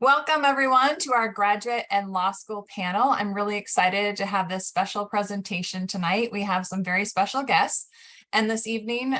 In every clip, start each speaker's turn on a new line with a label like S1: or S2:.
S1: Welcome everyone to our graduate and law school panel. I'm really excited to have this special presentation tonight. We have some very special guests. And this evening,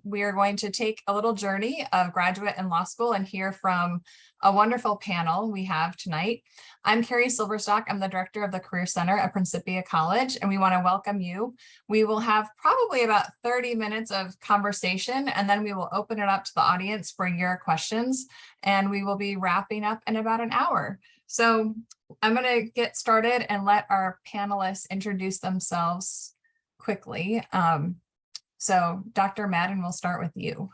S1: we are going to take a little journey of graduate and law school and hear from a wonderful panel we have tonight. I'm Carrie Silverstock. I'm the director of the Career Center at Principia College, and we want to welcome you. We will have probably about 30 minutes of conversation, and then we will open it up to the audience for your questions, and we will be wrapping up in about an hour. So I'm going to get started and let our panelists introduce themselves quickly. So Dr. Madden, we'll start with you.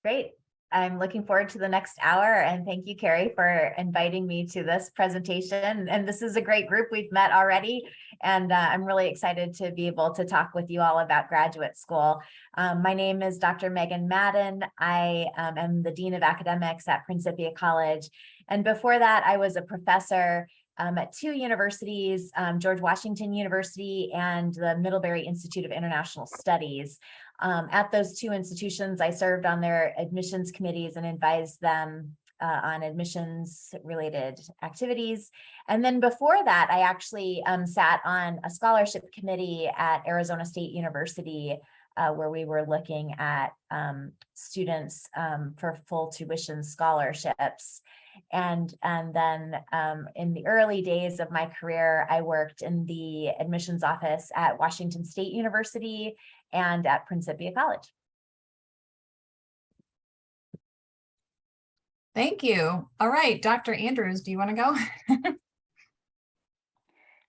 S2: Great. I'm looking forward to the next hour, and thank you, Carrie, for inviting me to this presentation. And this is a great group. We've met already, and I'm really excited to be able to talk with you all about graduate school. My name is Dr. Megan Madden. I am the Dean of Academics at Principia College. And before that, I was a professor at two universities, George Washington University and the Middlebury Institute of International Studies. At those two institutions, I served on their admissions committees and advised them on admissions related activities. And then before that, I actually sat on a scholarship committee at Arizona State University where we were looking at students for full tuition scholarships. And then in the early days of my career, I worked in the admissions office at Washington State University and at Principia College.
S1: Thank you. All right, Dr. Andrews, do you want to go?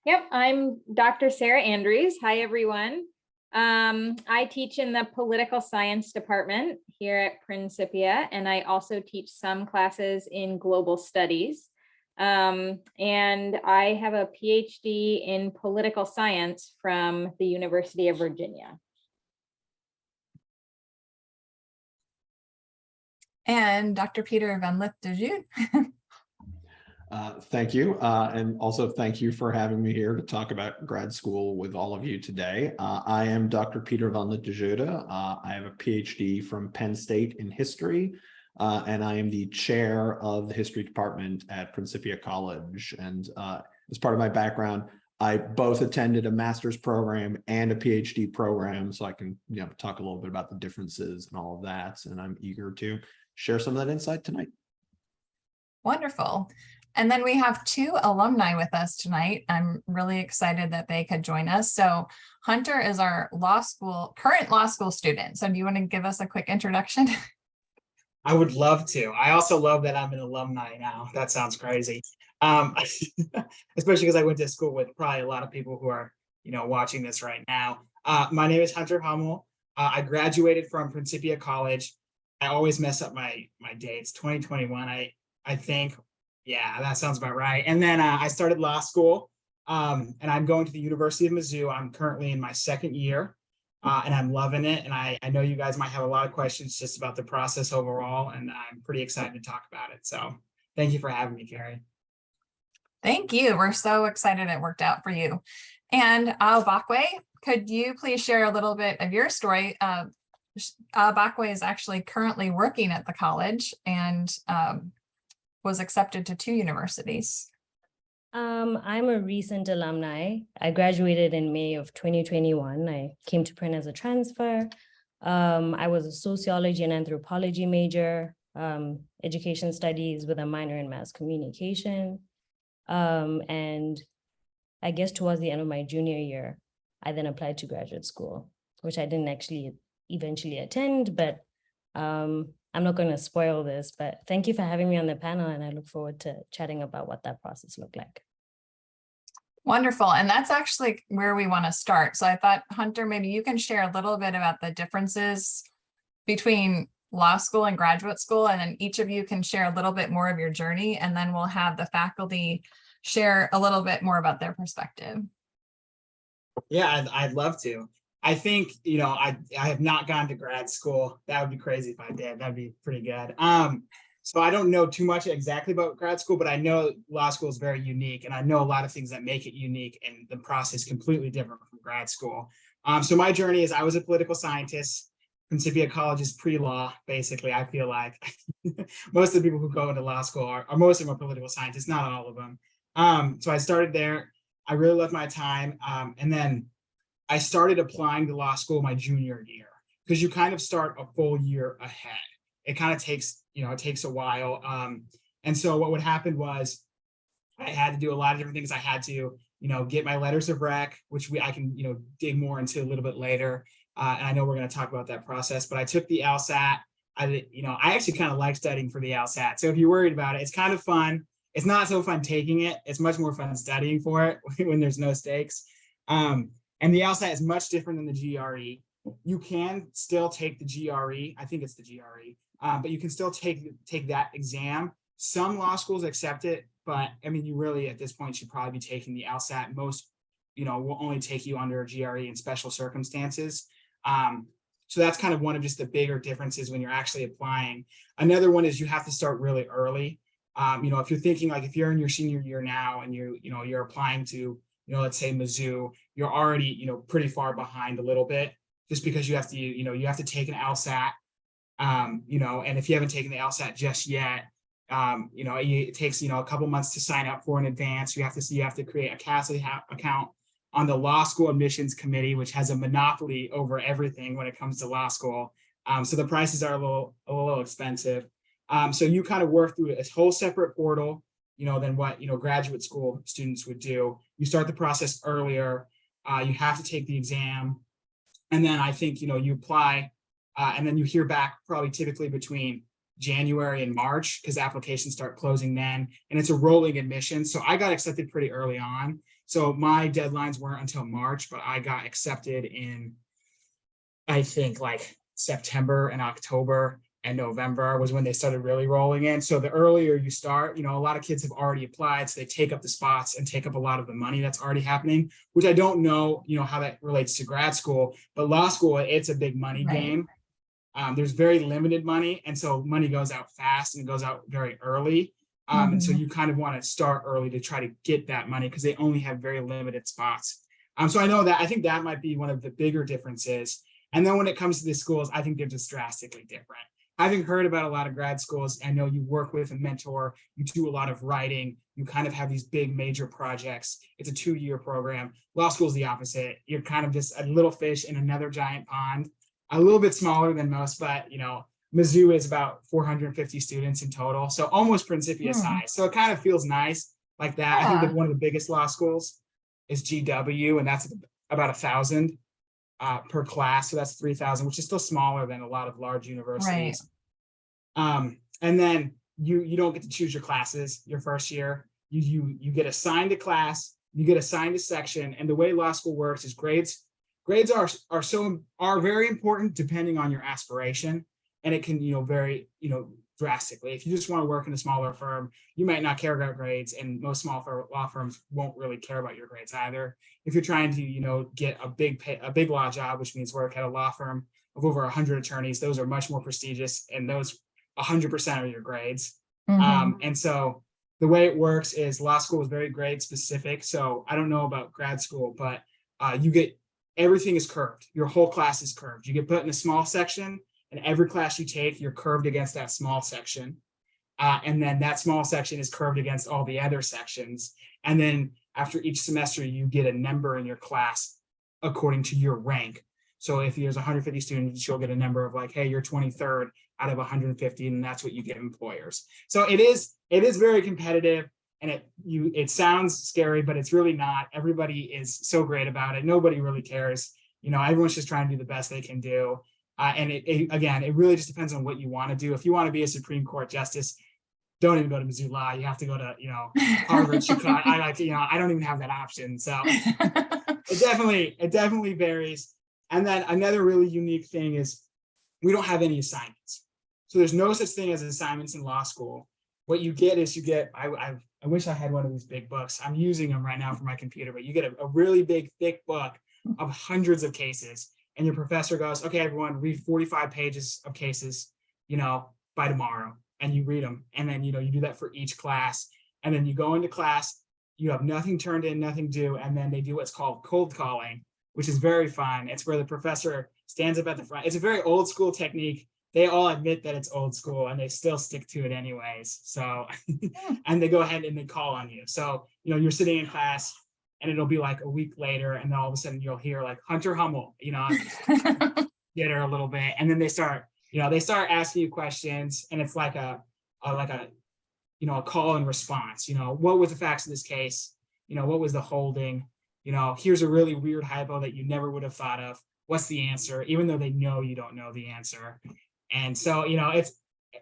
S3: Yep, I'm Dr. Sarah Andrews. Hi, everyone. I teach in the political science department here at Principia, and I also teach some classes in global studies. And I have a PhD in political science from the University of Virginia.
S1: And Dr. Peter van Lidth de Jeude.
S4: Thank you. And also thank you for having me here to talk about grad school with all of you today. I am Dr. Peter van Lidth de Jeude. I have a PhD from Penn State in history, and I am the chair of the history department at Principia College. And as part of my background, I both attended a master's program and a PhD program, so I can talk a little bit about the differences and all of that. And I'm eager to share some of that insight tonight.
S1: Wonderful. And then we have two alumni with us tonight. I'm really excited that they could join us. So Hunter is our current law school student. So do you want to give us a quick introduction?
S5: I would love to. I also love that I'm an alumni now. That sounds crazy. Especially because I went to school with probably a lot of people who are, watching this right now. My name is Hunter Hummell. I graduated from Principia College. I always mess up my dates. 2021, I think. Yeah, that sounds about right. And then I started law school, and I'm going to the University of Mizzou. I'm currently in my second year, and I'm loving it. And I know you guys might have a lot of questions just about the process overall, and I'm pretty excited to talk about it. So thank you for having me, Carrie.
S1: Thank you. We're so excited it worked out for you. And Aobakwe, could you please share a little bit of your story? Aobakwe is actually currently working at the college and was accepted to two universities.
S6: I'm a recent alumni. I graduated in May of 2021. I came to Prin as a transfer. I was a sociology and anthropology major, education studies with a minor in mass communication. And I guess towards the end of my junior year, I then applied to graduate school, which I didn't actually eventually attend, but I'm not going to spoil this, but thank you for having me on the panel, and I look forward to chatting about what that process looked like.
S1: Wonderful. And that's actually where we want to start. So I thought, Hunter, maybe you can share a little bit about the differences between law school and graduate school, and then each of you can share a little bit more of your journey, and then we'll have the faculty share a little bit more about their perspective.
S5: Yeah, I'd love to. I think, I have not gone to grad school. That would be crazy if I did. That'd be pretty good. So I don't know too much exactly about grad school, but I know law school is very unique, and I know a lot of things that make it unique, and the process is completely different from grad school. So my journey is I was a political scientist. Principia College is pre-law, basically, I feel like. Most of the people who go into law school are most of them are political scientists, not all of them. So I started there. I really loved my time. And then I started applying to law school my junior year, because you kind of start a full year ahead. It kind of takes, it takes a while. And so what would happen was I had to do a lot of different things. I had to, get my letters of rec, which I can, dig more into a little bit later. And I know we're going to talk about that process, but I took the LSAT. I actually kind of like studying for the LSAT. So if you're worried about it, it's kind of fun. It's not so fun taking it. It's much more fun studying for it when there's no stakes. And the LSAT is much different than the GRE. You can still take the GRE. I think it's the GRE, but you can still take that exam. Some law schools accept it, but I mean, you really at this point should probably be taking the LSAT. Most, will only take you under a GRE in special circumstances. So that's kind of one of just the bigger differences when you're actually applying. Another one is you have to start really early. If you're thinking like if you're in your senior year now and you're applying to, let's say Mizzou, you're already, pretty far behind a little bit, just because you have to, you have to take an LSAT, and if you haven't taken the LSAT just yet, it takes, a couple months to sign up for in advance. You have to create a CASA account on the law school admissions committee, which has a monopoly over everything when it comes to law school. So the prices are a little expensive. So you kind of work through a whole separate portal, than what, graduate school students would do. You start the process earlier. You have to take the exam. And then I think, you apply, and then you hear back probably typically between January and March, because applications start closing then, and it's a rolling admission. So I got accepted pretty early on. So my deadlines weren't until March, but I got accepted in, I think like September and October and November was when they started really rolling in. So the earlier you start, a lot of kids have already applied, so they take up the spots and take up a lot of the money that's already happening, which I don't know, how that relates to grad school, but law school, it's a big money game. There's very limited money, and so money goes out fast and it goes out very early. And so you kind of want to start early to try to get that money because they only have very limited spots. So I think that might be one of the bigger differences. And then when it comes to the schools, I think they're just drastically different. Having heard about a lot of grad schools, I know you work with a mentor, you do a lot of writing, you kind of have these big major projects. It's a 2-year program. Law school is the opposite. You're kind of just a little fish in another giant pond, a little bit smaller than most, but Mizzou is about 450 students in total, so almost Principia size. So it kind of feels nice like that. I think that one of the biggest law schools is GW, and that's about 1,000 per class. So that's 3,000, which is still smaller than a lot of large universities. Right. And then you don't get to choose your classes your first year. You get assigned a class, you get assigned a section, and the way law school works is grades are very important depending on your aspiration. And it can, vary, drastically. If you just want to work in a smaller firm, you might not care about grades, and most small law firms won't really care about your grades either. If you're trying to, get a big law job, which means work at a law firm of over 100 attorneys, those are much more prestigious, and those 100% are your grades. And so the way it works is law school is very grade specific. So I don't know about grad school, but everything is curved. Your whole class is curved. You get put in a small section, and every class you take, you're curved against that small section. And then that small section is curved against all the other sections. And then after each semester, you get a number in your class according to your rank. So if there's 150 students, you'll get a number of like, hey, you're 23rd out of 150, and that's what you get employers. So it is very competitive, and it sounds scary, but it's really not. Everybody is so great about it. Nobody really cares. Everyone's just trying to do the best they can do. And it really just depends on what you want to do. If you want to be a Supreme Court justice, don't even go to Mizzou Law. You have to go to, Harvard, Chicago. I don't even have that option. So it definitely varies. And then another really unique thing is we don't have any assignments. So there's no such thing as assignments in law school. What you get is I wish I had one of these big books. I'm using them right now for my computer, but you get a really big, thick book of hundreds of cases. And your professor goes, okay, everyone, read 45 pages of cases, by tomorrow. And you read them. And then, you do that for each class. And then you go into class, you have nothing turned in, nothing due. And then they do what's called cold calling, which is very fun. It's where the professor stands up at the front. It's a very old school technique. They all admit that it's old school and they still stick to it anyways. So, and they go ahead and they call on you. So, you know, you're sitting in class and it'll be like a week later and then all of a sudden you'll hear like Hunter Hummell, you know, get her a little bit. And then they start asking you questions and it's like a call and response, you know, what was the facts of this case? You know, what was the holding? You know, here's a really weird hypo that you never would have thought of. What's the answer? Even though they know you don't know the answer. And so, you know, it's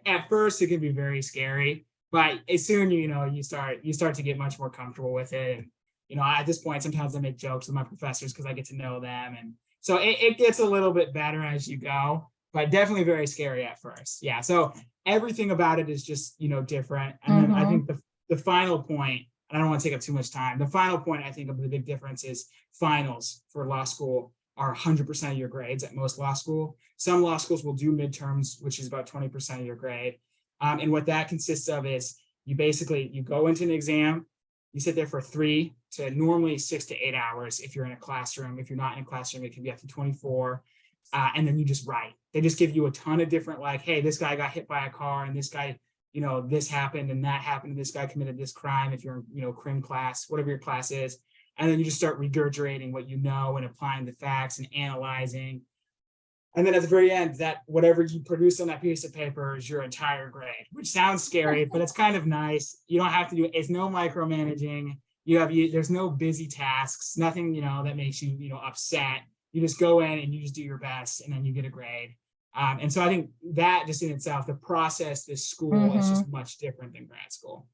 S5: at first it can be very scary, but as soon you start to get much more comfortable with it. And, you know, at this point, sometimes I make jokes with my professors because I get to know them. And so it gets a little bit better as you go, but definitely very scary at first. Yeah. So everything about it is just, you know, different. And then I think the final point, and I don't want to take up too much time. The final point I think of the big difference is finals for law school are 100% of your grades at most law school. Some law schools will do midterms, which is about 20% of your grade. And what that consists of is you go into an exam, you sit there for 3 to normally 6 to 8 hours if you're in a classroom. If you're not in a classroom, it can be up to 24. And then you just write. They just give you a ton of different, like, hey, this guy got hit by a car and this guy, you know, this happened and that happened. And this guy committed this crime if you're in, you know, crim class, whatever your class is. And then you just start regurgitating what you know and applying the facts and analyzing. And then at the very end, that whatever you produce on that piece of paper is your entire grade, which sounds scary, but it's kind of nice. You don't have to do, it's no micromanaging. There's no busy tasks, nothing, you know, that makes you, you know, upset. You just go in and you just do your best and then you get a grade. And so I think that just in itself, the process, this school is just much different than grad school.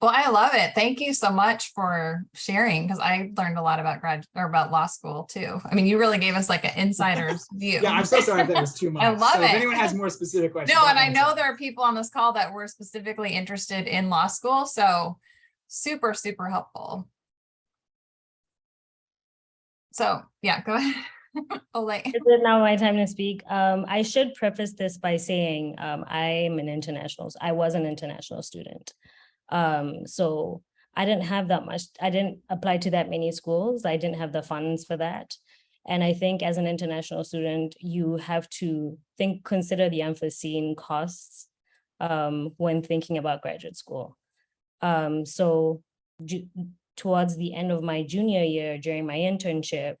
S1: Well, I love it. Thank you so much for sharing, because I learned a lot about law school too. I mean, you really gave us like an insider's view.
S5: Yeah, I'm so sorry if that was too much.
S1: I love
S5: so
S1: it.
S5: If anyone has more specific questions.
S1: No, and I know there are people on this call that were specifically interested in law school. So super, super helpful. So yeah, go ahead. Ole.
S6: Is it now my time to speak? I should preface this by saying I was an international student. So I didn't have that much, I didn't apply to that many schools. I didn't have the funds for that. And I think as an international student, you have to consider the unforeseen costs when thinking about graduate school. So towards the end of my junior year, during my internship,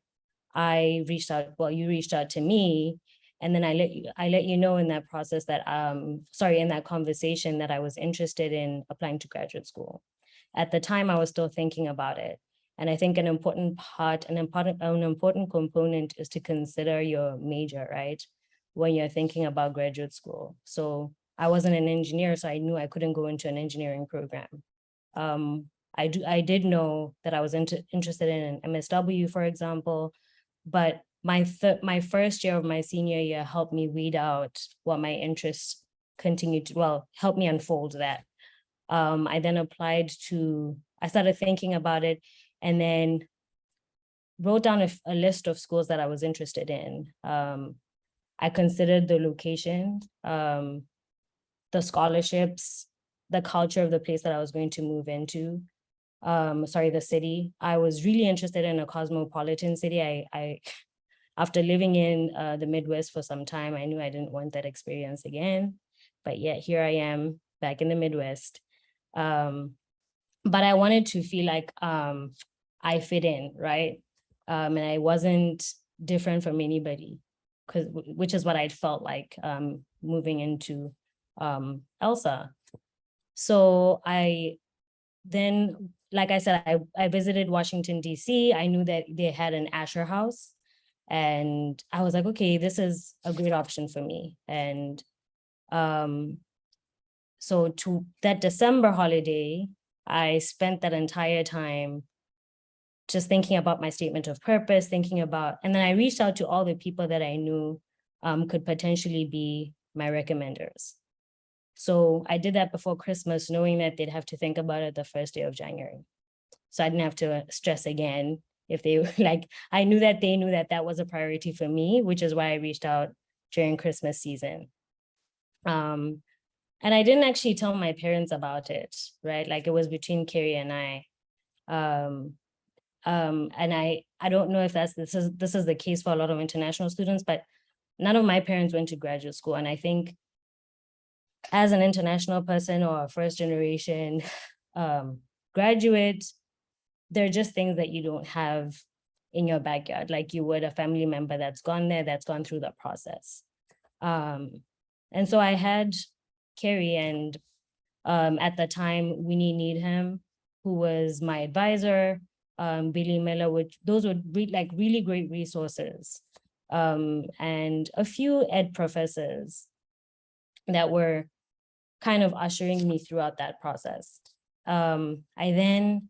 S6: you reached out to me, and then I let you know in that process that, in that conversation that I was interested in applying to graduate school. At the time, I was still thinking about it. And I think an important component is to consider your major, right? When you're thinking about graduate school. So I wasn't an engineer, so I knew I couldn't go into an engineering program. I did know that I was interested in an MSW, for example, but my first year of my senior year helped me weed out what my interests help me unfold that. I then I started thinking about it and then wrote down a list of schools that I was interested in. I considered the location, the scholarships, the culture of the place that I was going to move into. The city. I was really interested in a cosmopolitan city. I after living in the Midwest for some time, I knew I didn't want that experience again, but yet here I am back in the Midwest. But I wanted to feel like I fit in, right? And I wasn't different from anybody, which is what I felt like moving into ELSA. So I then, like I said, I visited Washington, D.C. I knew that they had an Asher House. And I was like, okay, this is a great option for me. And so to that December holiday, I spent that entire time just thinking about my statement of purpose, and then I reached out to all the people that I knew could potentially be my recommenders. So I did that before Christmas, knowing that they'd have to think about it the first day of January. So I didn't have to stress again if they I knew that they knew that was a priority for me, which is why I reached out during Christmas season. And I didn't actually tell my parents about it, right? Like it was between Carrie and I. And I don't know if this is the case for a lot of international students, but none of my parents went to graduate school. And I think as an international person or a first generation graduate, there are just things that you don't have in your backyard, like you would a family member that's gone there, that's gone through the process. And so I had Carrie and at the time, Winnie Needham, who was my advisor, Billy Miller, which those were really great resources. And a few ed professors that were kind of ushering me throughout that process. I then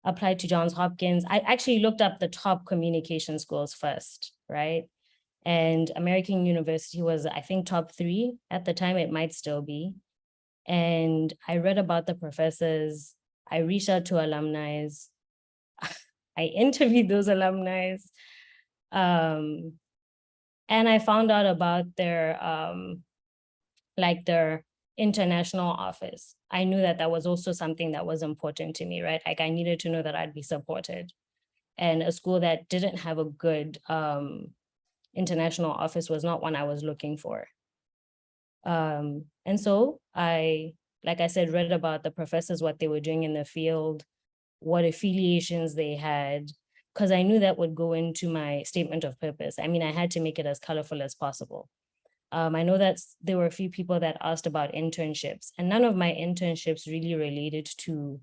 S6: applied to Johns Hopkins. I actually looked up the top communication schools first, right? And American University was, I think, top 3 at the time. It might still be. And I read about the professors. I reached out to alumni. I interviewed those alumni. And I found out about their international office. I knew that that was also something that was important to me, right? Like I needed to know that I'd be supported. And a school that didn't have a good international office was not one I was looking for. And so I, like I said, read about the professors, what they were doing in the field, what affiliations they had, because I knew that would go into my statement of purpose. I mean, I had to make it as colorful as possible. I know that there were a few people that asked about internships, and none of my internships really related to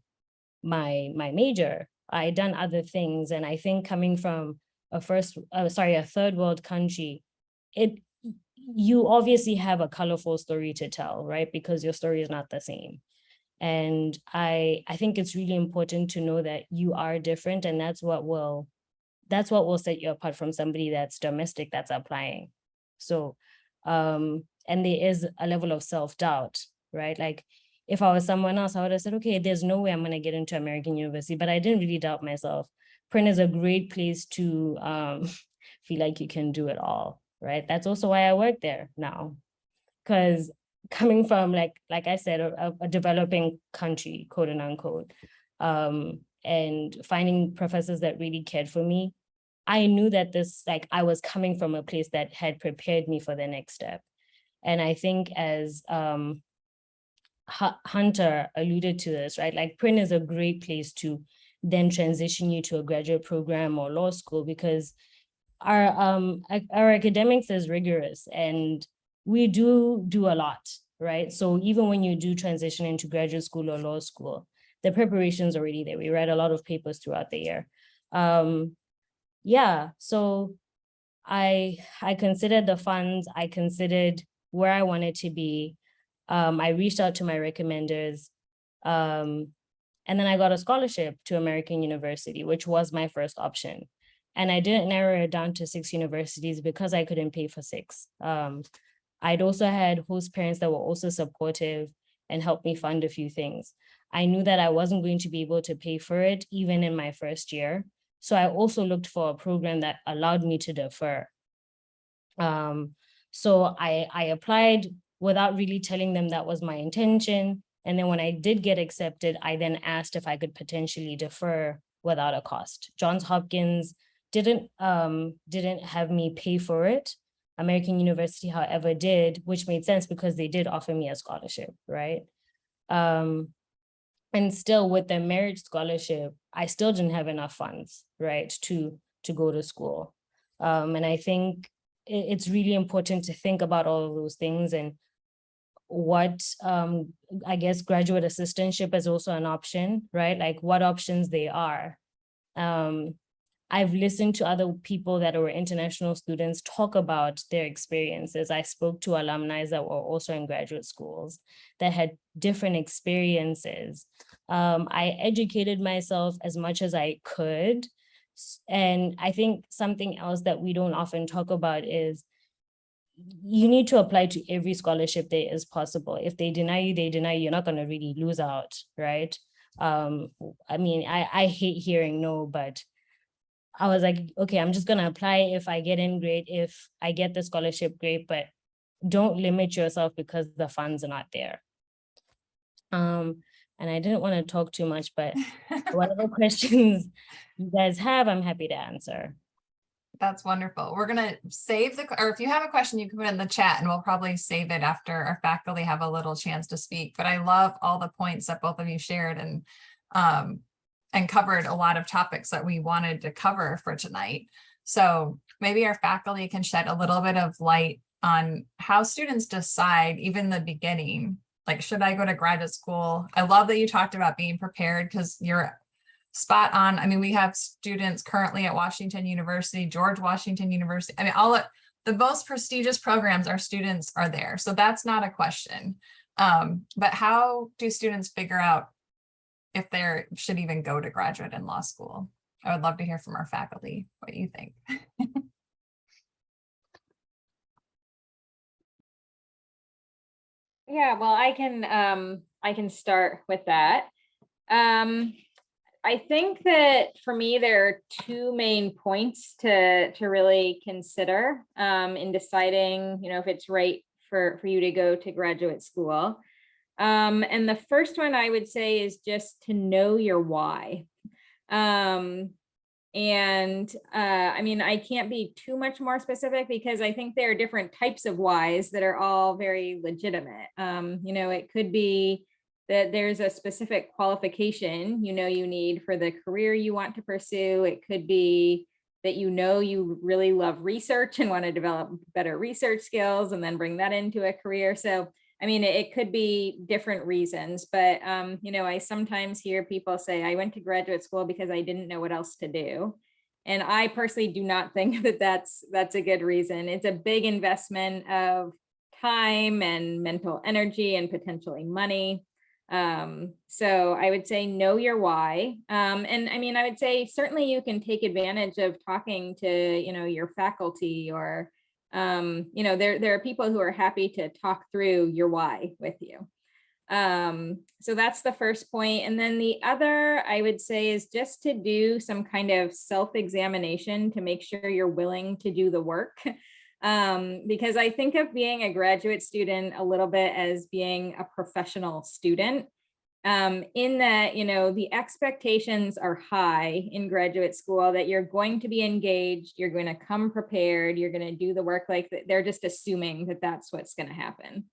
S6: my major. I had done other things, and I think coming from a third world country, you obviously have a colorful story to tell, right? Because your story is not the same. And I think it's really important to know that you are different, and that's what will set you apart from somebody that's domestic, that's applying. So, and there is a level of self-doubt, right? Like if I was someone else, I would have said, okay, there's no way I'm going to get into American University, but I didn't really doubt myself. Print is a great place to feel like you can do it all, right? That's also why I work there now, because coming from, like I said, a developing country, quote and unquote, and finding professors that really cared for me, I knew that I was coming from a place that had prepared me for the next step. And I think as Hunter alluded to this, right? Like print is a great place to then transition you to a graduate program or law school, because our academics is rigorous and we do a lot, right? So even when you do transition into graduate school or law school, the preparation's already there. We read a lot of papers throughout the year. Yeah, so I considered the funds, I considered where I wanted to be. I reached out to my recommenders, and then I got a scholarship to American University, which was my first option. And I didn't narrow it down to 6 universities because I couldn't pay for 6. I'd also had host parents that were also supportive and helped me fund a few things. I knew that I wasn't going to be able to pay for it even in my first year. So I also looked for a program that allowed me to defer. So I applied without really telling them that was my intention. And then when I did get accepted, I then asked if I could potentially defer without a cost. Johns Hopkins didn't have me pay for it. American University, however, did, which made sense because they did offer me a scholarship, right? And still with the merit scholarship, I still didn't have enough funds, right, to go to school. And I think it's really important to think about all of those things, and what, I guess, graduate assistantship is also an option, right? Like what options they are. I've listened to other people that were international students talk about their experiences. I spoke to alumni that were also in graduate schools that had different experiences. I educated myself as much as I could. And I think something else that we don't often talk about is you need to apply to every scholarship there is possible. If they deny you, they deny you. You're not going to really lose out, right? I mean, I hate hearing no, but I was like, okay, I'm just going to apply. If I get in, great. If I get the scholarship, great. But don't limit yourself because the funds are not there. And and I didn't want to talk too much, but whatever questions you guys have, I'm happy to answer.
S1: That's wonderful. We're gonna save or if you have a question, you can put it in the chat and we'll probably save it after our faculty have a little chance to speak. But I love all the points that both of you shared and covered a lot of topics that we wanted to cover for tonight. So maybe our faculty can shed a little bit of light on how students decide, even the beginning, like, should I go to graduate school? I love that you talked about being prepared, because you're spot on. I mean, we have students currently at Washington University, George Washington University. I mean, all the most prestigious programs, our students are there. So that's not a question. But how do students figure out if they should even go to graduate and law school? I would love to hear from our faculty what you think.
S3: Yeah, well, I can start with that. I think that for me, there are two main points to really consider in deciding, if it's right for you to go to graduate school. And the first one I would say is just to know your why. I mean, I can't be too much more specific because I think there are different types of whys that are all very legitimate. It could be that there's a specific qualification, you need for the career you want to pursue. It could be that you really love research and want to develop better research skills and then bring that into a career. So, I mean, it could be different reasons, but, I sometimes hear people say, I went to graduate school because I didn't know what else to do. And I personally do not think that that's a good reason. It's a big investment of time and mental energy and potentially money. So I would say know your why. And I mean, I would say certainly you can take advantage of talking to, your faculty or, there are people who are happy to talk through your why with you. So that's the first point. And then the other, I would say, is just to do some kind of self-examination to make sure you're willing to do the work. Because I think of being a graduate student a little bit as being a professional student, in that, the expectations are high in graduate school that you're going to be engaged, you're going to come prepared, you're going to do the work. Like they're just assuming that that's what's going to happen.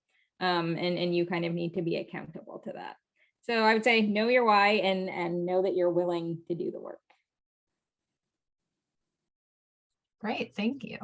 S3: And you kind of need to be accountable to that. So I would say know your why and know that you're willing to do the work.
S1: Great, thank you.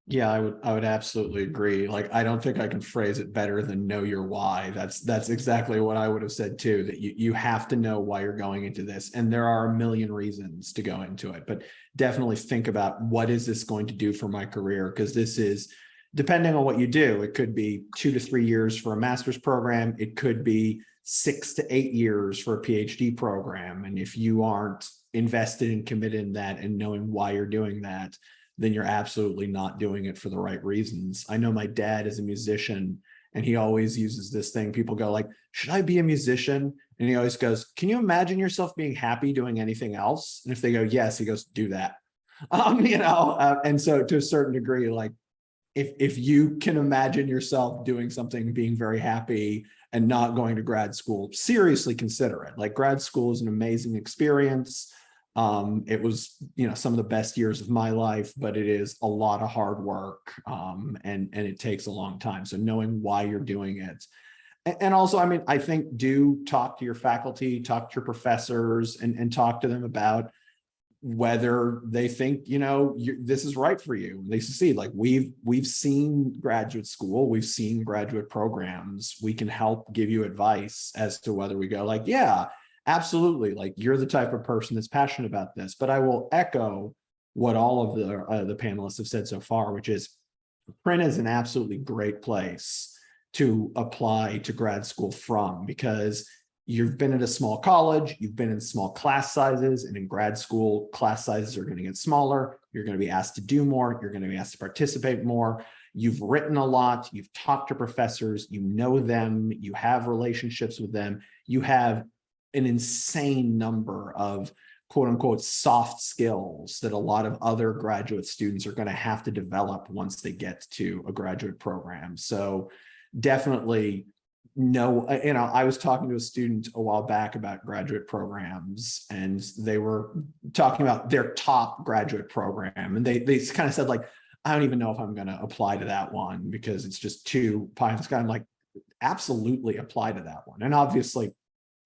S4: Yeah, I would absolutely agree. Like, I don't think I can phrase it better than know your why. That's exactly what I would have said too, that you have to know why you're going into this. And there are a million reasons to go into it, but definitely think about, what is this going to do for my career? Because this is, depending on what you do, it could be 2 to 3 years for a master's program. It could be 6 to 8 years for a PhD program. And if you aren't invested and committed in that and knowing why you're doing that, then you're absolutely not doing it for the right reasons. I know my dad is a musician, and he always uses this thing. People go like, should I be a musician? And he always goes, can you imagine yourself being happy doing anything else? And if they go, yes, he goes, do that. And so to a certain degree, like, if you can imagine yourself doing something, being very happy and not going to grad school, seriously consider it. Like, grad school is an amazing experience. It was, some of the best years of my life, but it is a lot of hard work, and it takes a long time. So knowing why you're doing it. And also, I mean, I think do talk to your faculty, talk to your professors, and talk to them about whether they think, this is right for you. They succeed. Like, we've seen graduate school, we've seen graduate programs. We can help give you advice as to whether we go like, yeah, absolutely, like, you're the type of person that's passionate about this. But I will echo what all of the panelists have said so far, which is print is an absolutely great place to apply to grad school from, because you've been at a small college, you've been in small class sizes, and in grad school, class sizes are going to get smaller. You're going to be asked to do more. You're going to be asked to participate more. You've written a lot. You've talked to professors. You know them. You have relationships with them. You have an insane number of quote unquote soft skills that a lot of other graduate students are going to have to develop once they get to a graduate program. So definitely know, I was talking to a student a while back about graduate programs, and they were talking about their top graduate program. And they kind of said, like, I don't even know if I'm going to apply to that one because it's just too pie in the sky. I'm like, absolutely apply to that one. And obviously,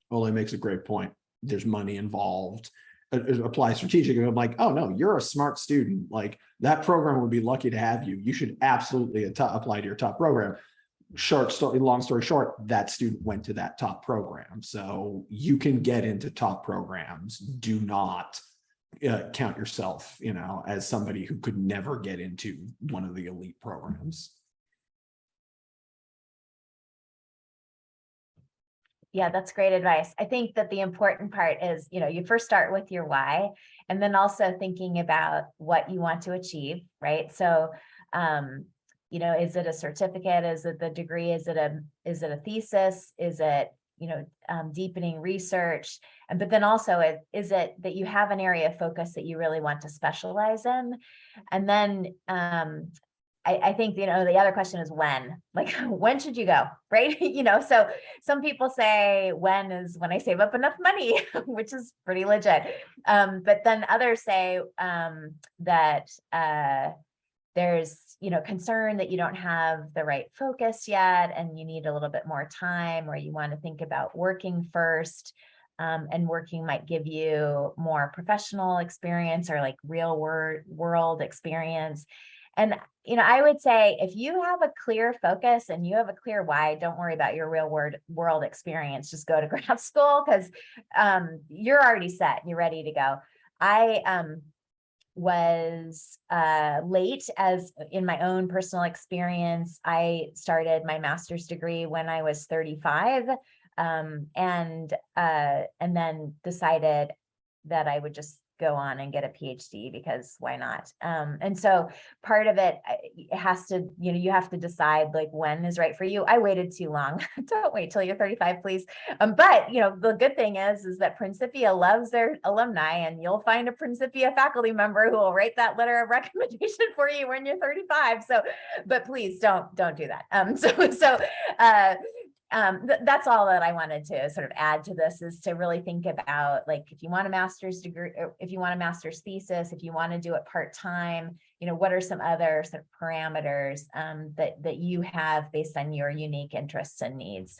S4: Ole makes a great point. There's money involved. Apply strategically. I'm like, oh no, you're a smart student. Like, that program would be lucky to have you. You should absolutely apply to your top program. Long story short, that student went to that top program. So you can get into top programs. Do not count yourself, as somebody who could never get into one of the elite programs.
S2: Yeah, that's great advice. I think that the important part is, you first start with your why, and then also thinking about what you want to achieve, right? So, is it a certificate? Is it the degree? Is it a thesis? Is it, deepening research? But then also, is it that you have an area of focus that you really want to specialize in? And then, I think, the other question is when, like, when should you go, right? So some people say when is when I save up enough money, which is pretty legit. But then others say that there's, concern that you don't have the right focus yet, and you need a little bit more time, or you want to think about working first. And working might give you more professional experience or like real world experience. And, I would say if you have a clear focus and you have a clear why, don't worry about your real world experience. Just go to grad school, because you're already set. You're ready to go. I was late, as in my own personal experience. I started my master's degree when I was 35, and then decided that I would just go on and get a PhD, because why not? And so part of it has to, you have to decide, like, when is right for you. I waited too long. Don't wait till you're 35, please. But the good thing is that Principia loves their alumni, and you'll find a Principia faculty member who will write that letter of recommendation for you when you're 35. So, but please don't do that. That's all that I wanted to sort of add to this, is to really think about, like, if you want a master's degree, or if you want a master's thesis, if you want to do it part-time, what are some other sort of parameters that you have based on your unique interests and needs.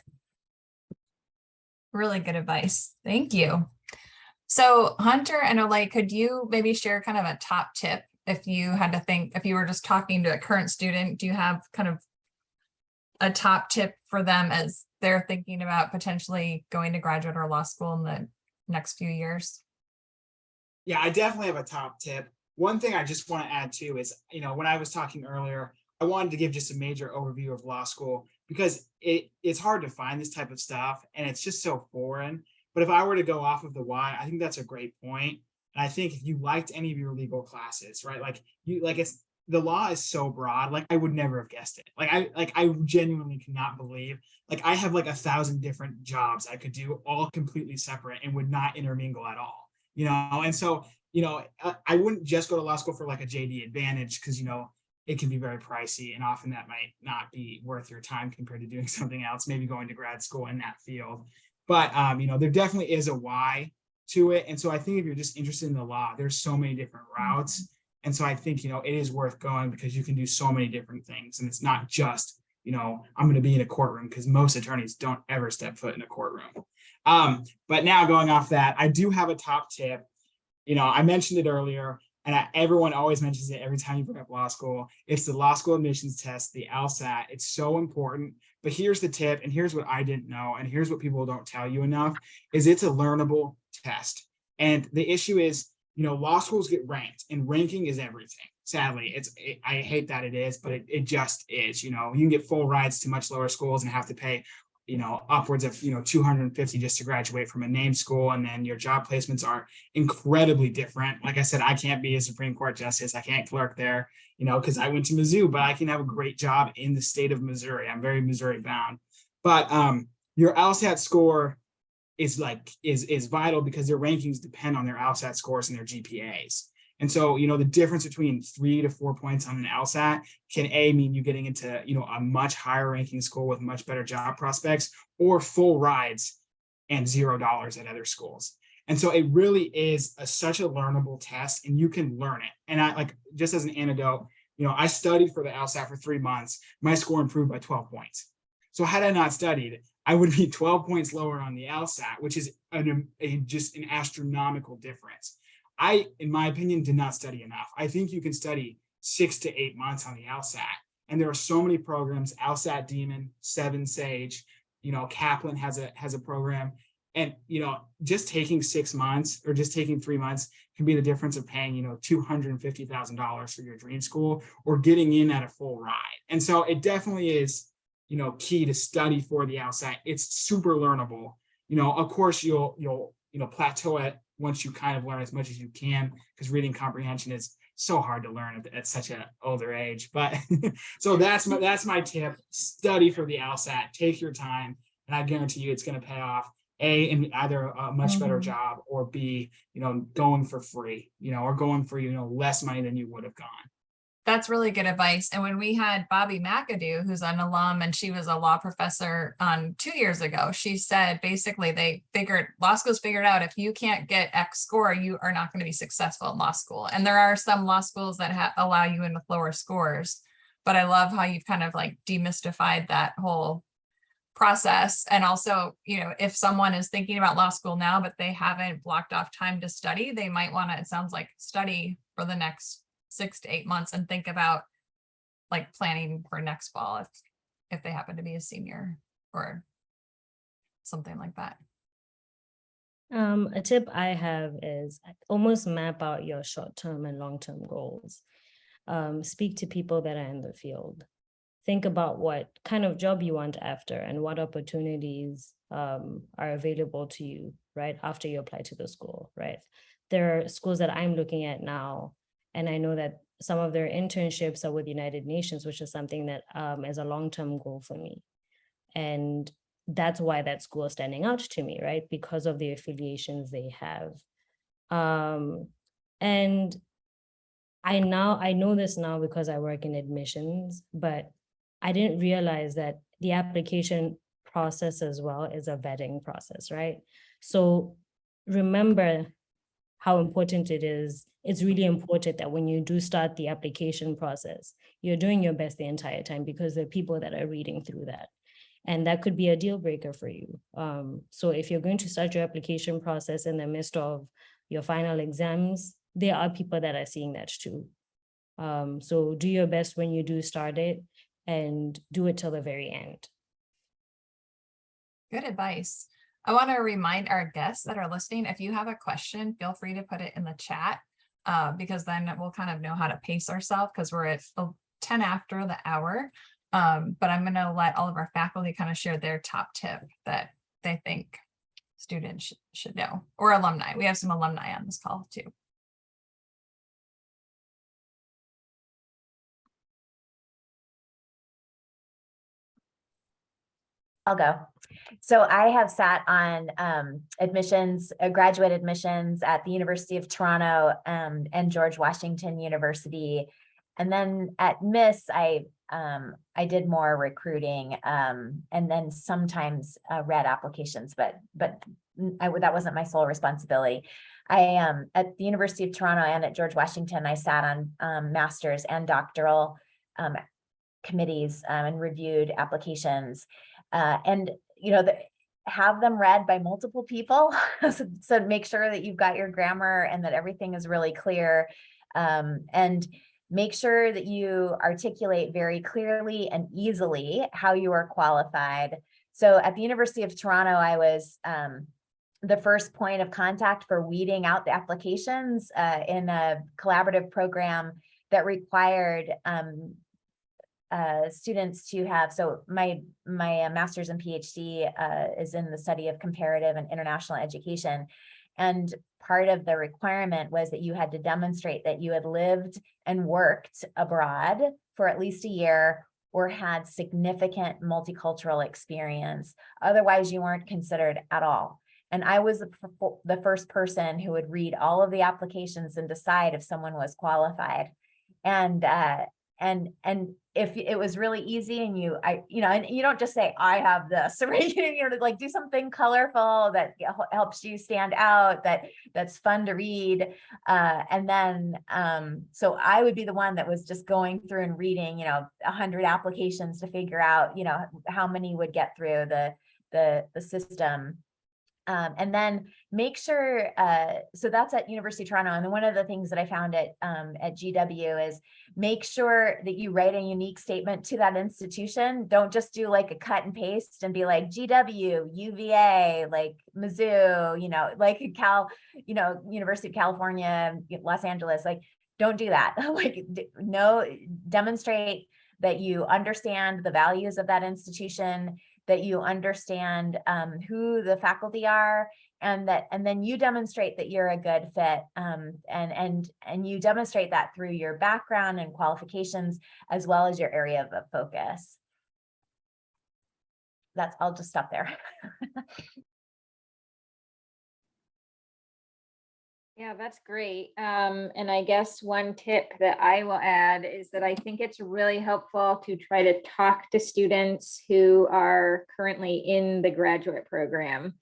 S1: Really good advice. Thank you. So Hunter and Ole, could you maybe share kind of a top tip if you had to think, if you were just talking to a current student, do you have kind of a top tip for them as they're thinking about potentially going to graduate or law school in the next few years?
S5: Yeah, I definitely have a top tip. One thing I just want to add too is, when I was talking earlier, I wanted to give just a major overview of law school, because it's hard to find this type of stuff and it's just so foreign. But if I were to go off of the why, I think that's a great point. And I think if you liked any of your legal classes, right, the law is so broad, like I would never have guessed it. I genuinely cannot believe, like, I have like 1,000 different jobs I could do, all completely separate and would not intermingle at all, and so, I wouldn't just go to law school for like a JD Advantage, because, it can be very pricey, and often that might not be worth your time compared to doing something else, maybe going to grad school in that field. But, there definitely is a why to it. And so I think if you're just interested in the law, there's so many different routes. And so I think, it is worth going, because you can do so many different things. And it's not just, I'm going to be in a courtroom, because most attorneys don't ever step foot in a courtroom. But now, going off that, I do have a top tip. I mentioned it earlier, and everyone always mentions it every time you bring up law school. It's the law school admissions test, the LSAT. It's so important. But here's the tip, and here's what I didn't know, and here's what people don't tell you enough, is it's a learnable test. And the issue is, law schools get ranked, and ranking is everything. Sadly, I hate that it is, but it just is. You can get full rides to much lower schools and have to pay, upwards of, $250 just to graduate from a named school. And then your job placements are incredibly different. Like I said, I can't be a Supreme Court justice. I can't clerk there, because I went to Mizzou, but I can have a great job in the state of Missouri. I'm very Missouri bound. But your LSAT score is vital, because their rankings depend on their LSAT scores and their GPAs. And so, the difference between 3 to 4 points on an LSAT can mean you getting into, a much higher ranking school with much better job prospects, or full rides and $0 at other schools. And so it really is such a learnable test, and you can learn it. And I just as an anecdote, I studied for the LSAT for 3 months. My score improved by 12 points. So had I not studied, I would be 12 points lower on the LSAT, which is just an astronomical difference. I, in my opinion, did not study enough. I think you can study 6 to 8 months on the LSAT. And there are so many programs, LSAT Demon, 7 Sage, Kaplan has a program. And, just taking 6 months or just taking 3 months can be the difference of paying, $250,000 for your dream school, or getting in at a full ride. And so it definitely is, key to study for the LSAT. It's super learnable. Of course, you'll plateau it once you kind of learn as much as you can, because reading comprehension is so hard to learn at such an older age. But so that's my tip. Study for the LSAT, take your time, and I guarantee you it's going to pay off, A, in either a much better job, or B, going for free, or going for, less money than you would have gone.
S1: That's really good advice. And when we had Bobby McAdoo, who's an alum, and she was a law professor 2 years ago, she said basically law schools figured out, if you can't get X score, you are not going to be successful in law school. And there are some law schools that allow you in with lower scores. But I love how you've kind of demystified that whole process. And also, if someone is thinking about law school now, but they haven't blocked off time to study, they might want to, it sounds like, study for the next 6 to 8 months and think about planning for next fall if they happen to be a senior or something like that.
S6: A tip I have is almost map out your short-term and long-term goals. Speak to people that are in the field. Think about what kind of job you want after, and what opportunities are available to you, right, after you apply to the school, right? There are schools that I'm looking at now, and I know that some of their internships are with United Nations, which is something that is a long-term goal for me. And that's why that school is standing out to me, right? Because of the affiliations they have. And I know this now because I work in admissions, but I didn't realize that the application process as well is a vetting process, right? So remember how important it is. It's really important that when you do start the application process, you're doing your best the entire time, because there are people that are reading through that. And that could be a deal breaker for you. So if you're going to start your application process in the midst of your final exams, there are people that are seeing that too. So do your best when you do start it, and do it till the very end.
S1: Good advice. I want to remind our guests that are listening, if you have a question, feel free to put it in the chat, because then we'll kind of know how to pace ourselves, because we're at 10 after the hour. But I'm going to let all of our faculty kind of share their top tip that they think students should know, or alumni. We have some alumni on this call too.
S2: I'll go. So I have sat on admissions, graduate admissions at the University of Toronto and George Washington University. And then at Miss, I did more recruiting and then sometimes read applications, but that wasn't my sole responsibility. At the University of Toronto and at George Washington, I sat on master's and doctoral committees and reviewed applications. And have them read by multiple people. So make sure that you've got your grammar and that everything is really clear. And make sure that you articulate very clearly and easily how you are qualified. So at the University of Toronto, I was the first point of contact for weeding out the applications in a collaborative program that required students to have, so my master's and PhD is in the study of comparative and international education. And part of the requirement was that you had to demonstrate that you had lived and worked abroad for at least a year or had significant multicultural experience. Otherwise, you weren't considered at all. And I was the first person who would read all of the applications and decide if someone was qualified. And if it was really easy and and you don't just say, I have this, right? Like do something colorful that helps you stand out, that's fun to read. And then, so I would be the one that was just going through and reading, 100 applications to figure out, how many would get through the system. And then make sure, so that's at University of Toronto. And then one of the things that I found at GW is make sure that you write a unique statement to that institution. Don't just do like a cut and paste and be like GW, UVA, like Mizzou, like University of California, Los Angeles, like don't do that. Demonstrate that you understand the values of that institution, that you understand who the faculty are, and then you demonstrate that you're a good fit, and you demonstrate that through your background and qualifications, as well as your area of focus. I'll just stop there.
S3: Yeah, that's great. And I guess one tip that I will add is that I think it's really helpful to try to talk to students who are currently in the graduate program.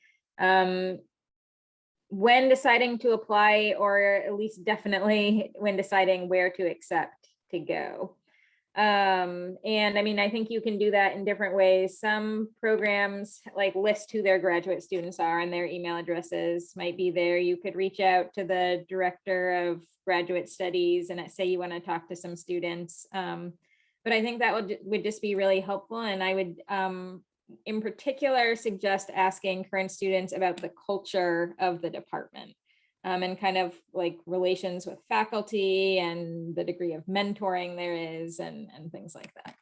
S3: When deciding to apply, or at least definitely when deciding where to accept to go. And I mean, I think you can do that in different ways. Some programs like list who their graduate students are and their email addresses might be there. You could reach out to the director of graduate studies and say you want to talk to some students. But I think that would just be really helpful. And I would, in particular, suggest asking current students about the culture of the department. And kind of like relations with faculty and the degree of mentoring there is, and things like that.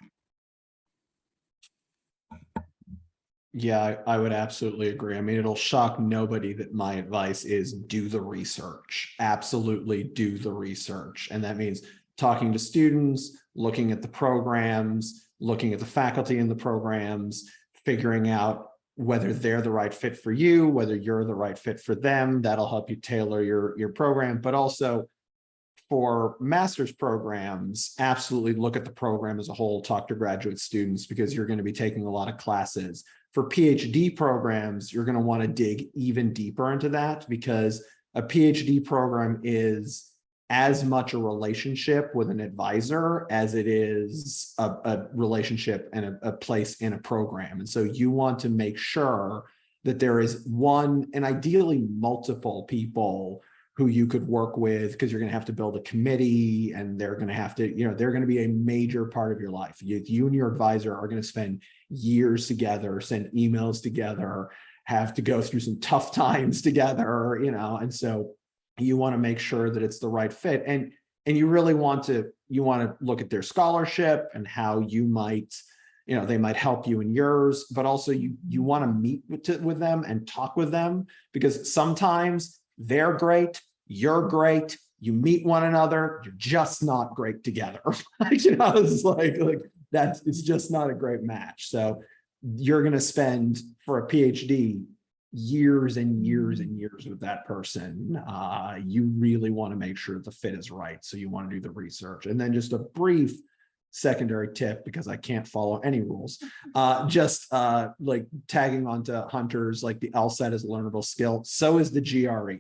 S4: Yeah, I would absolutely agree. I mean, it'll shock nobody that my advice is do the research. Absolutely do the research. And that means talking to students, looking at the programs, looking at the faculty in the programs, figuring out whether they're the right fit for you, whether you're the right fit for them. That'll help you tailor your program. But also for master's programs, absolutely look at the program as a whole, talk to graduate students, because you're going to be taking a lot of classes. For PhD programs, you're going to want to dig even deeper into that, because a PhD program is as much a relationship with an advisor as it is a relationship and a place in a program. And so you want to make sure that there is one, and ideally multiple people who you could work with, because you're going to have to build a committee, and they're going to have to, they're going to be a major part of your life. You and your advisor are going to spend years together, send emails together, have to go through some tough times together, and so you want to make sure that it's the right fit. And you really want to look at their scholarship and how you might, they might help you in yours, but also you want to meet with them and talk with them, because sometimes they're great, you're great, you meet one another, you're just not great together. It's like it's just not a great match. So you're going to spend, for a PhD, years and years and years with that person. You really want to make sure the fit is right. So you want to do the research. And then just a brief secondary tip, because I can't follow any rules, like tagging onto Hunter's, like the LSAT is a learnable skill. So is the GRE.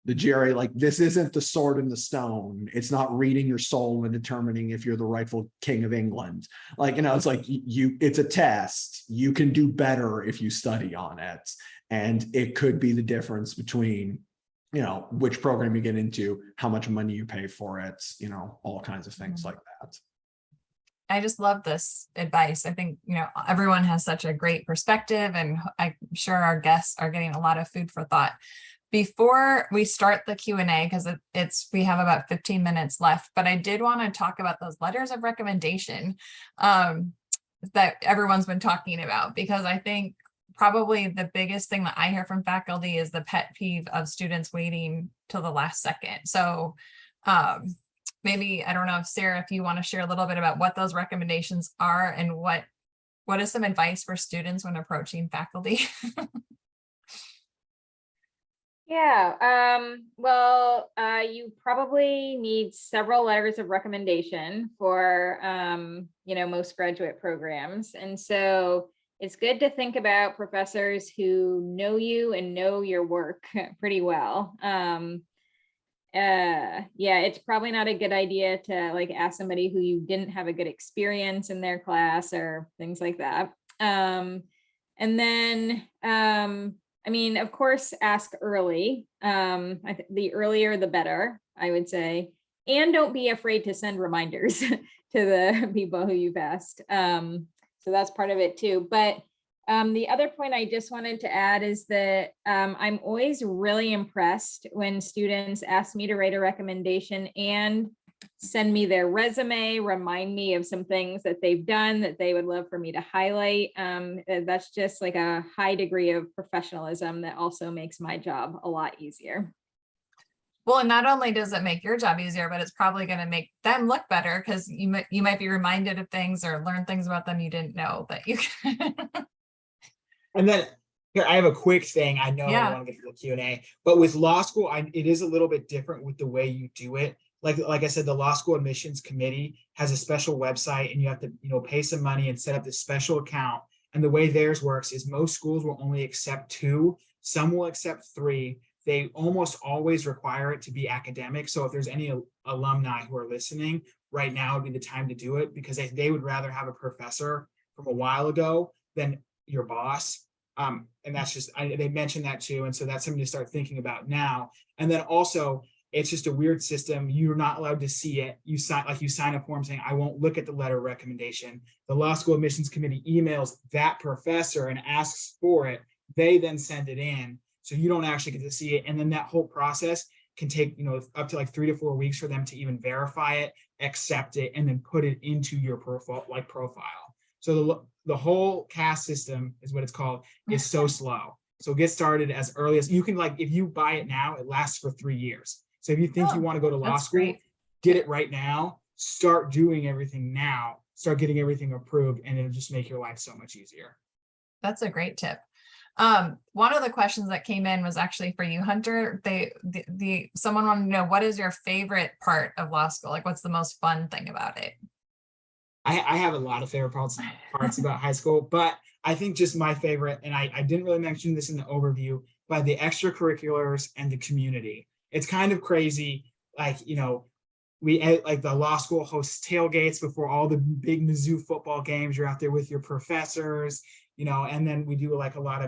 S4: The GRE, like, this isn't the sword in the stone. It's not reading your soul and determining if you're the rightful king of England. It's like it's a test. You can do better if you study on it. And it could be the difference between, which program you get into, how much money you pay for it, all kinds of things like that.
S1: I just love this advice. I think, everyone has such a great perspective, and I'm sure our guests are getting a lot of food for thought. Before we start the Q&A, because we have about 15 minutes left, but I did want to talk about those letters of recommendation that everyone's been talking about, because I think probably the biggest thing that I hear from faculty is the pet peeve of students waiting till the last second. So maybe, I don't know if Sarah, if you want to share a little bit about what those recommendations are, and what is some advice for students when approaching faculty?
S3: Yeah, well, you probably need several letters of recommendation for, most graduate programs. And so it's good to think about professors who know you and know your work pretty well. Yeah, it's probably not a good idea to like ask somebody who you didn't have a good experience in their class or things like that. And then, I mean, of course, ask early. The earlier, the better, I would say. And don't be afraid to send reminders to the people who you've asked. So that's part of it too. But the other point I just wanted to add is that I'm always really impressed when students ask me to write a recommendation and send me their resume, remind me of some things that they've done that they would love for me to highlight. That's just like a high degree of professionalism that also makes my job a lot easier.
S1: Well, and not only does it make your job easier, but it's probably going to make them look better because you might be reminded of things or learn things about them you didn't know that you can.
S5: And then here, I have a quick thing. I know I want to get to the Q&A, but with law school, it is a little bit different with the way you do it. Like I said, the law school admissions committee has a special website and you have to, pay some money and set up this special account. And the way theirs works is most schools will only accept 2, some will accept 3. They almost always require it to be academic. So if there's any alumni who are listening right now would be the time to do it because they would rather have a professor from a while ago than your boss. And that's just, they mentioned that too. And so that's something to start thinking about now. And then also, it's just a weird system. You're not allowed to see it. You sign a form saying, I won't look at the letter of recommendation. The law school admissions committee emails that professor and asks for it. They then send it in. So you don't actually get to see it. And then that whole process can take, up to like 3 to 4 weeks for them to even verify it, accept it, and then put it into your profile. So the whole CAS system is what it's called, is so slow. So get started as early as you can. If you buy it now, it lasts for 3 years. So if you think you want to go to law school,
S1: great.
S5: Get it right now, start doing everything now, start getting everything approved, and it'll just make your life so much easier.
S1: That's a great tip. One of the questions that came in was actually for you, Hunter. Someone wanted to know, what is your favorite part of law school? Like, what's the most fun thing about it?
S5: I have a lot of favorite parts about high school, but I think just my favorite, and I didn't really mention this in the overview, but the extracurriculars and the community. It's kind of crazy. We the law school hosts tailgates before all the big Mizzou football games. You're out there with your professors, and then we do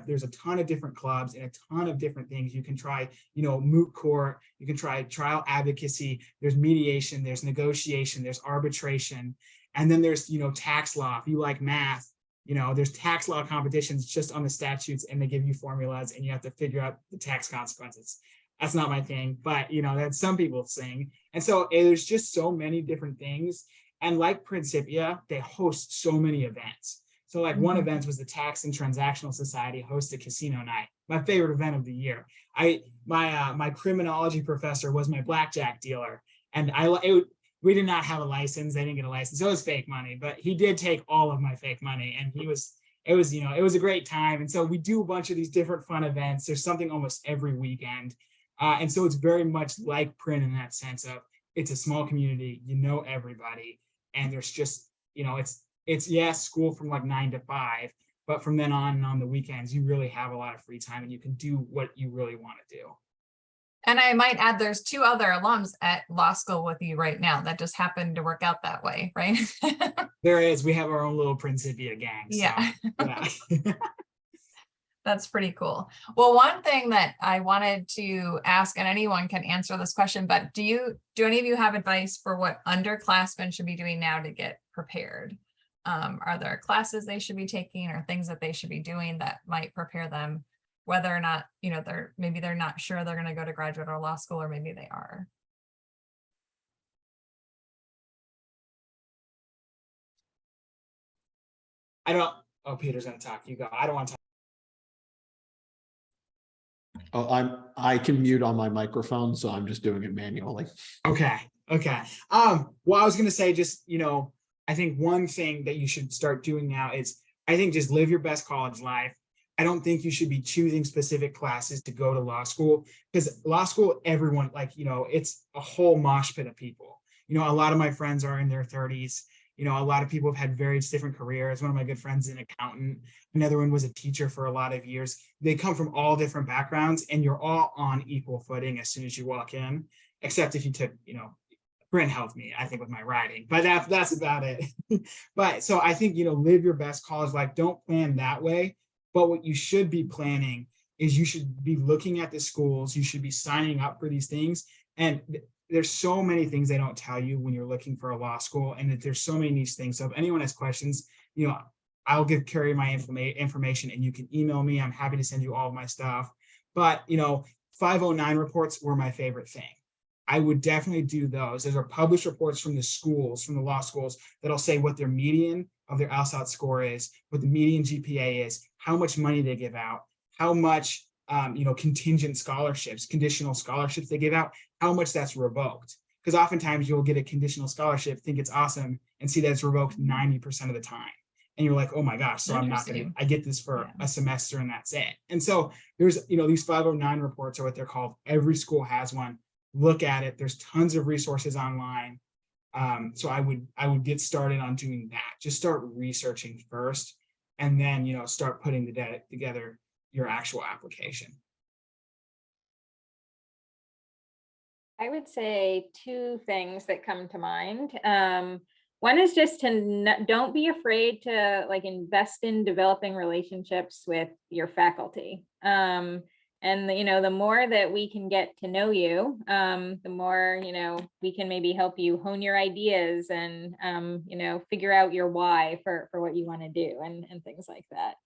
S5: there's a ton of different clubs and a ton of different things. You can try, moot court, you can try trial advocacy, there's mediation, there's negotiation, there's arbitration. And then there's, tax law. If you like math, there's tax law competitions just on the statutes and they give you formulas and you have to figure out the tax consequences. That's not my thing, but that's some people's thing. And so there's just so many different things. And like Principia, they host so many events. So one event was the Tax and Transactional Society hosted casino night, my favorite event of the year. My criminology professor was my blackjack dealer, and we did not have a license. They didn't get a license. It was fake money, but he did take all of my fake money, and it was a great time. And so we do a bunch of these different fun events. There's something almost every weekend. And so it's very much like Print in that sense of it's a small community, everybody. And there's just, it's school from 9 to 5, but from then on and on the weekends, you really have a lot of free time and you can do what you really want to do.
S1: And I might add, there's 2 other alums at law school with you right now that just happened to work out that way, right?
S5: There is. We have our own little Principia gang. So,
S1: yeah. That's pretty cool. Well, one thing that I wanted to ask, and anyone can answer this question, but do any of you have advice for what underclassmen should be doing now to get prepared? Are there classes they should be taking or things that they should be doing that might prepare them, whether or not, they're not sure they're going to go to graduate or law school, or maybe they are?
S5: Peter's going to talk. You go. I don't want to talk.
S4: Oh, I can mute on my microphone, so I'm just doing it manually.
S5: Okay. Well, I was going to say just, I think one thing that you should start doing now is, I think just live your best college life. I don't think you should be choosing specific classes to go to law school, because law school, everyone, like, it's a whole mosh pit of people. A lot of my friends are in their 30s. A lot of people have had various different careers. One of my good friends is an accountant. Another one was a teacher for a lot of years. They come from all different backgrounds, and you're all on equal footing as soon as you walk in, except if you took, Brent helped me, I think, with my writing, but that's about it. But so I think, live your best college life. Don't plan that way. But what you should be planning is you should be looking at the schools. You should be signing up for these things. And there's so many things they don't tell you when you're looking for a law school, and that there's so many niche things. So if anyone has questions, I'll give Carrie my information, and you can email me. I'm happy to send you all of my stuff. But 509 reports were my favorite thing. I would definitely do those. Those are published reports from the schools, from the law schools, that'll say what their median of their LSAT score is, what the median GPA is, how much money they give out, how much contingent scholarships, conditional scholarships they give out, how much that's revoked. Because oftentimes you'll get a conditional scholarship, think it's awesome, and see that it's revoked 90% of the time. And you're like, oh my gosh, so I'm not gonna, I get this for a semester and that's it. And so there's, these 509 reports are what they're called. Every school has one. Look at it. There's tons of resources online. So I would get started on doing that. Just start researching first, and then, start putting together your actual application.
S3: I would say two things that come to mind. One is just to don't be afraid to invest in developing relationships with your faculty. And the more that we can get to know you, the more we can maybe help you hone your ideas and figure out your why for what you want to do and things like that.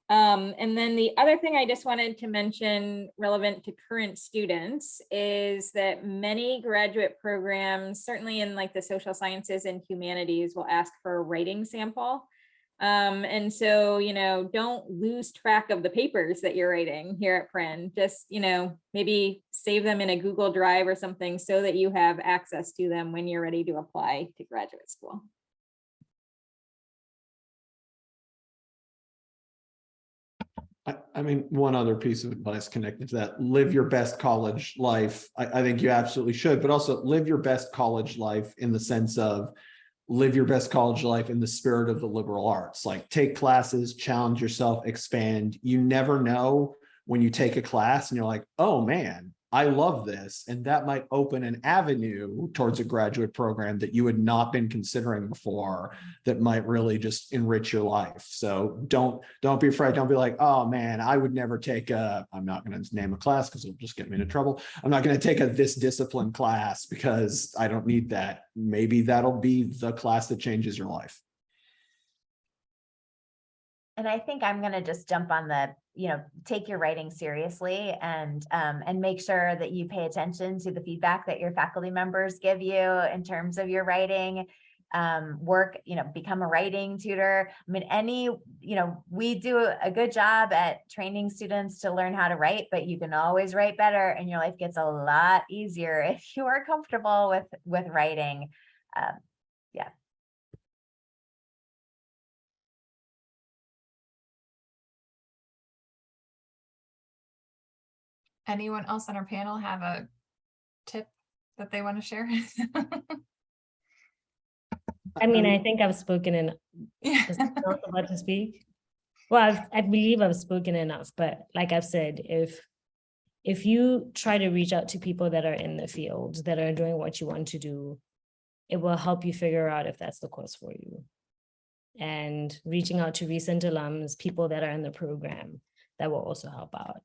S3: And then the other thing I just wanted to mention relevant to current students is that many graduate programs, certainly in the social sciences and humanities, will ask for a writing sample. And so, don't lose track of the papers that you're writing here at Prin. Just, maybe save them in a Google Drive or something so that you have access to them when you're ready to apply to graduate school.
S4: I mean, one other piece of advice connected to that: live your best college life. I think you absolutely should, but also live your best college life in the sense of live your best college life in the spirit of the liberal arts. Like, take classes, challenge yourself, expand. You never know when you take a class and you're like, oh man, I love this. And that might open an avenue towards a graduate program that you had not been considering before, that might really just enrich your life. So don't be afraid. Don't be like, oh man, I would never take I'm not going to name a class because it'll just get me into trouble. I'm not going to take this discipline class because I don't need that. Maybe that'll be the class that changes your life.
S2: And I think I'm going to just jump on the, take your writing seriously, and make sure that you pay attention to the feedback that your faculty members give you in terms of your writing. Work, become a writing tutor. I mean, we do a good job at training students to learn how to write, but you can always write better, and your life gets a lot easier if you are comfortable with writing. Yeah.
S1: Anyone else on our panel have a tip that they want to share?
S6: I mean, I think I've spoken enough.
S1: Yeah.
S6: Is someone else about to speak? Well, I believe I've spoken enough, but like I've said, if you try to reach out to people that are in the field, that are doing what you want to do, it will help you figure out if that's the course for you. And reaching out to recent alums, people that are in the program, that will also help out.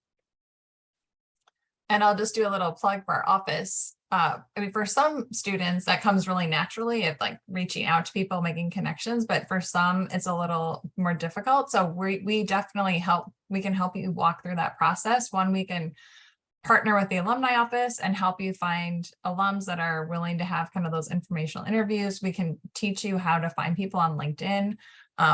S1: And I'll just do a little plug for our office. I mean, for some students, that comes really naturally of reaching out to people, making connections, but for some, it's a little more difficult. So we definitely we can help you walk through that process. One, we can partner with the alumni office and help you find alums that are willing to have kind of those informational interviews. We can teach you how to find people on LinkedIn.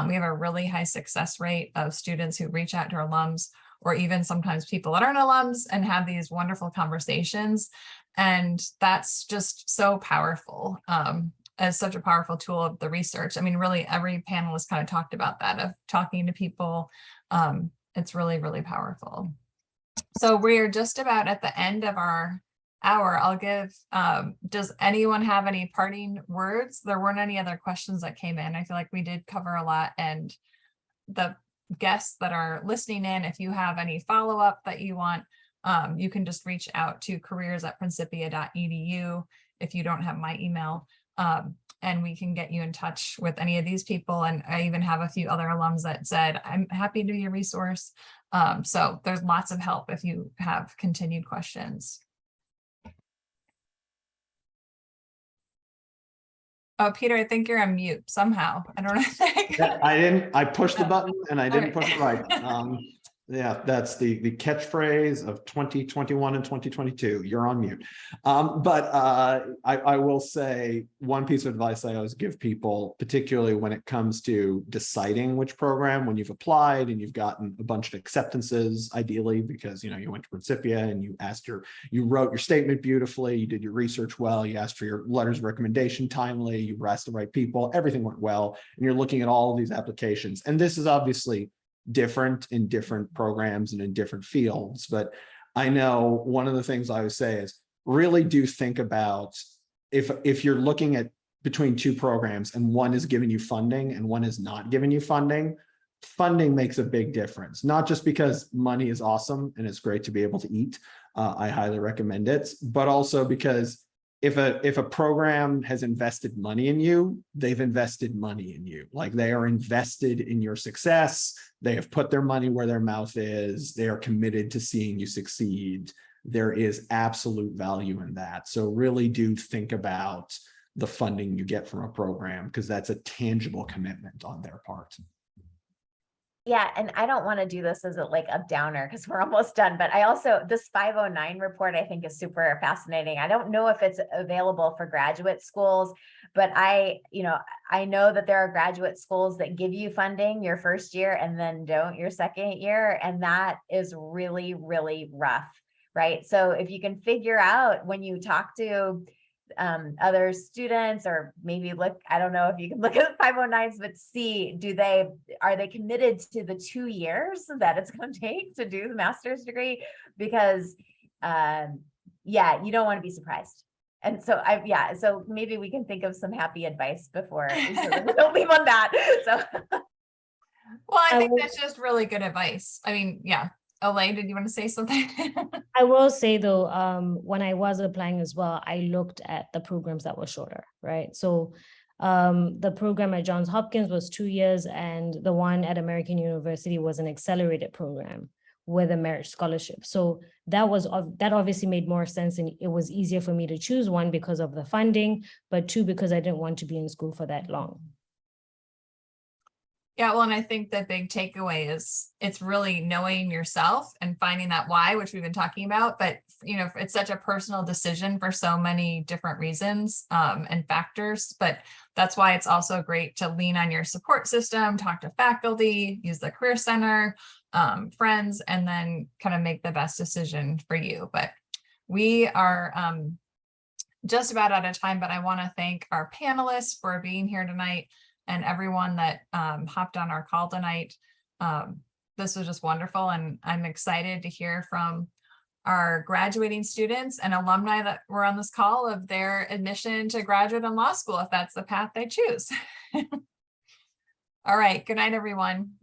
S1: We have a really high success rate of students who reach out to our alums, or even sometimes people that aren't alums, and have these wonderful conversations. And that's just so powerful, as such a powerful tool of the research. I mean, really every panelist kind of talked about that, of talking to people It's really, really powerful. So we're just about at the end of our hour. I'll give, does anyone have any parting words? There weren't any other questions that came in. I feel like we did cover a lot, and the guests that are listening in, if you have any follow-up that you want, you can just reach out to careers@principia.edu if you don't have my email, and we can get you in touch with any of these people. And I even have a few other alums that said, I'm happy to be a resource. So there's lots of help if you have continued questions. Oh, Peter, I think you're on mute somehow. I don't know.
S4: I pushed the button and I didn't
S1: Okay.
S4: push it right. Yeah, that's the catchphrase of 2021 and 2022. You're on mute. But I will say one piece of advice I always give people, particularly when it comes to deciding which program, when you've applied and you've gotten a bunch of acceptances, ideally, because you went to Principia and you wrote your statement beautifully, you did your research well, you asked for your letters of recommendation timely, you asked the right people, everything went well, and you're looking at all of these applications. And this is obviously different in different programs and in different fields. But I know one of the things I always say is really do think about if you're looking at between two programs and one is giving you funding and one is not giving you funding, funding makes a big difference, not just because money is awesome and it's great to be able to eat. I highly recommend it, but also because if a program has invested money in you, they've invested money in you. Like they are invested in your success. They have put their money where their mouth is. They are committed to seeing you succeed. There is absolute value in that. So really do think about the funding you get from a program, because that's a tangible commitment on their part.
S2: Yeah, and I don't want to do this as a downer because we're almost done, but this 509 report I think is super fascinating. I don't know if it's available for graduate schools, but I know that there are graduate schools that give you funding your first year and then don't your second year, and that is really, really rough, right? So if you can figure out when you talk to other students, or maybe I don't know if you can look at 509s, but see, are they committed to the 2 years that it's going to take to do the master's degree? Because you don't want to be surprised. And so so maybe we can think of some happy advice before so we don't leave on that. So
S1: Well, I think that's just really good advice. I mean, yeah. Olay, did you want to say something?
S6: I will say though, when I was applying as well, I looked at the programs that were shorter, right? So the program at Johns Hopkins was 2 years, and the one at American University was an accelerated program with a merit scholarship. So that obviously made more sense, and it was easier for me to choose, one, because of the funding, but two, because I didn't want to be in school for that long.
S1: Yeah, well, and I think the big takeaway is it's really knowing yourself and finding that why, which we've been talking about, but it's such a personal decision for so many different reasons and factors, but that's why it's also great to lean on your support system, talk to faculty, use the Career Center, friends, and then kind of make the best decision for you. But we are just about out of time, but I want to thank our panelists for being here tonight, and everyone that hopped on our call tonight. This was just wonderful, and I'm excited to hear from our graduating students and alumni that were on this call of their admission to graduate and law school, if that's the path they choose. All right, good night, everyone.